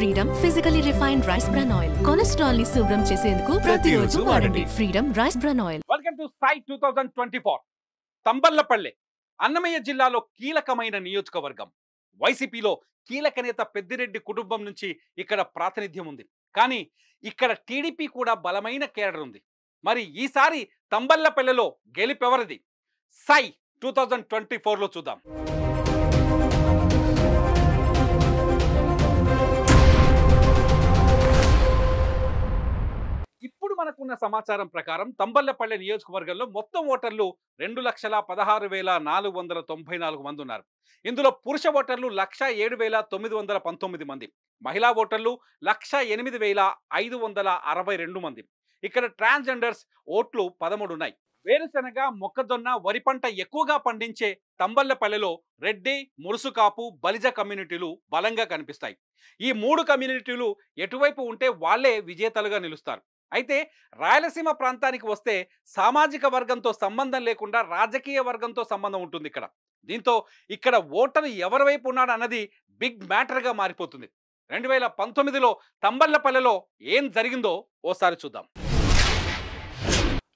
Freedom physically refined rice bran oil cholesterol ని శుభ్రం చేసేందుకు ప్రతిరోజు వాడండి freedom rice bran oil. Welcome to సై 2024. తంబళ్లపల్లె అన్నమయ్య జిల్లాలో కీలకమైన నియోజకవర్గం. వైసీపీలో కీలక నేత పెద్దిరెడ్డి కుటుంబం నుంచి ఇక్కడ ప్రాతినిధ్యం ఉంది. కానీ ఇక్కడ టీడీపీ కూడా బలమైన కేడర్ ఉంది. మరి ఈసారి తంబళ్లపల్లెలో గెలిపెవరిది? సై 2024లో చూద్దాం. ఇప్పుడు మనకున్న సమాచారం ప్రకారం తంబళ్లపల్లె నియోజకవర్గంలో మొత్తం ఓటర్లు 2,16,494 మంది ఉన్నారు. ఇందులో పురుష ఓటర్లు 1,07,919 మంది, మహిళా ఓటర్లు 1,08,562 మంది. ఇక్కడ ట్రాన్స్జెండర్స్ ఓట్లు 13 ఉన్నాయి. వేరుశెనగ, మొక్కజొన్న, వరి పంట ఎక్కువగా పండించే తంబళ్లపల్లెలో రెడ్డి, మురుసుకాపు, బలిజ కమ్యూనిటీలు బలంగా కనిపిస్తాయి. ఈ మూడు కమ్యూనిటీలు ఎటువైపు ఉంటే వాళ్లే విజేతలుగా నిలుస్తారు. అయితే రాయలసీమ ప్రాంతానికి వస్తే సామాజిక వర్గంతో సంబంధం లేకుండా రాజకీయ వర్గంతో సంబంధం ఉంటుంది ఇక్కడ. దీంతో ఇక్కడ ఓటరు ఎవరి వైపు ఉన్నాడు అన్నది బిగ్ మ్యాటర్గా మారిపోతుంది. 2019లో తంబళ్లపల్లెలో ఏం జరిగిందో ఓసారి చూద్దాం.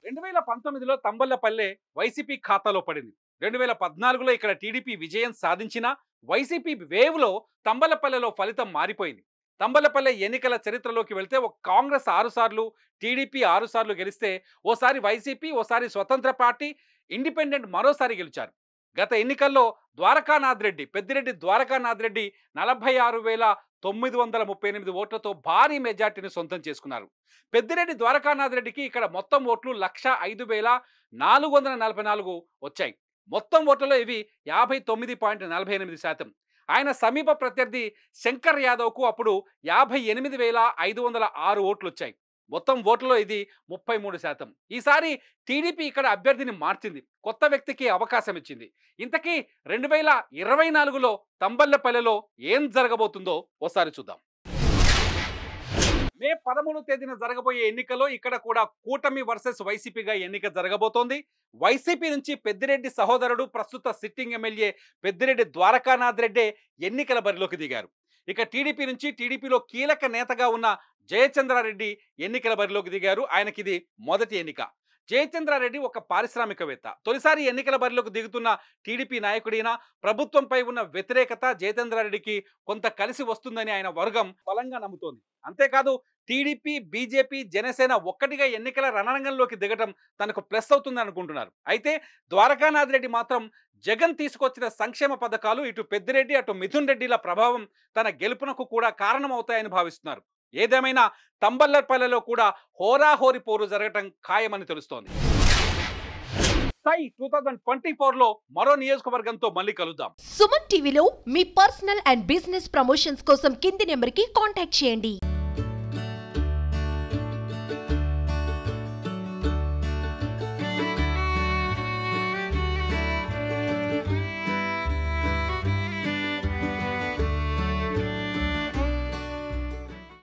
2019లో తంబళ్లపల్లె వైసీపీ ఖాతాలో పడింది. 2014లో ఇక్కడ టీడీపీ విజయం సాధించిన వైసీపీ వేవ్లో తంబళ్లపల్లెలో ఫలితం మారిపోయింది. తంబళ్లపల్లె ఎన్నికల చరిత్రలోకి వెళ్తే ఒక కాంగ్రెస్ 6 సార్లు, టీడీపీ 6 సార్లు గెలిస్తే ఓసారి వైసీపీ, ఓసారి స్వతంత్ర పార్టీ, ఇండిపెండెంట్ మరోసారి గెలిచారు. గత ఎన్నికల్లో పెద్దిరెడ్డి ద్వారకానాథ్ రెడ్డి 46,938 ఓట్లతో భారీ మెజార్టీని సొంతం చేసుకున్నారు. పెద్దిరెడ్డి ద్వారకానాథ్ రెడ్డికి ఇక్కడ మొత్తం ఓట్లు 105,444 వచ్చాయి. మొత్తం ఓట్లలో ఇవి 59.48%. ఆయన సమీప ప్రత్యర్థి శంకర్ యాదవ్కు అప్పుడు 58,506 ఓట్లు వచ్చాయి. మొత్తం ఓట్లలో ఇది 33%. ఈసారి టీడీపీ ఇక్కడ అభ్యర్థిని మార్చింది, కొత్త వ్యక్తికి అవకాశం ఇచ్చింది. ఇంతకీ 2024లో తంబళ్లపల్లెలో ఏం జరగబోతుందో ఓసారి చూద్దాం. మే 13వ తేదీన జరగబోయే ఎన్నికల్లో ఇక్కడ కూడా కూటమి వర్సెస్ వైసీపీగా ఎన్నిక జరగబోతోంది. వైసీపీ నుంచి పెద్దిరెడ్డి సహోదరుడు, ప్రస్తుత సిట్టింగ్ ఎమ్మెల్యే పెద్దిరెడ్డి ద్వారకానాథ్ రెడ్డి ఎన్నికల బరిలోకి దిగారు. ఇక టీడీపీ నుంచి టీడీపీలో కీలక నేతగా ఉన్న జయచంద్రారెడ్డి ఎన్నికల బరిలోకి దిగారు. ఆయనకి ఇది మొదటి ఎన్నిక. జయచంద్రారెడ్డి ఒక పారిశ్రామికవేత్త. తొలిసారి ఎన్నికల బరిలోకి దిగుతున్న టీడీపీ నాయకుడిన ప్రభుత్వంపై ఉన్న వ్యతిరేకత జయచంద్రారెడ్డికి కొంత కలిసి వస్తుందని ఆయన వర్గం బలంగా నమ్ముతోంది. అంతేకాదు టీడీపీ, బీజేపీ, జనసేన ఒక్కటిగా ఎన్నికల రణరంగంలోకి దిగటం తనకు ప్లస్ అవుతుంది అనుకుంటున్నారు. అయితే ద్వారకానాథ్ రెడ్డి మాత్రం జగన్ తీసుకొచ్చిన సంక్షేమ పథకాలు ఇటు పెద్దిరెడ్డి అటు మిథున్ రెడ్డిల ప్రభావం తన గెలుపునకు కూడా కారణమవుతాయని భావిస్తున్నారు. ఏదేమైనా తంబళ్లపల్లెలో కూడా హోరాహోరీ పోరు జరగటం ఖాయమని తెలుస్తోంది. సై 2024లో మరో నియోజకవర్గంతో మళ్ళీ కలుద్దాం. సుమన్ టీవీలో మీ పర్సనల్ అండ్ బిజినెస్ ప్రమోషన్స్ కోసం కింది నెంబర్కి కాంటాక్ట్ చేయండి.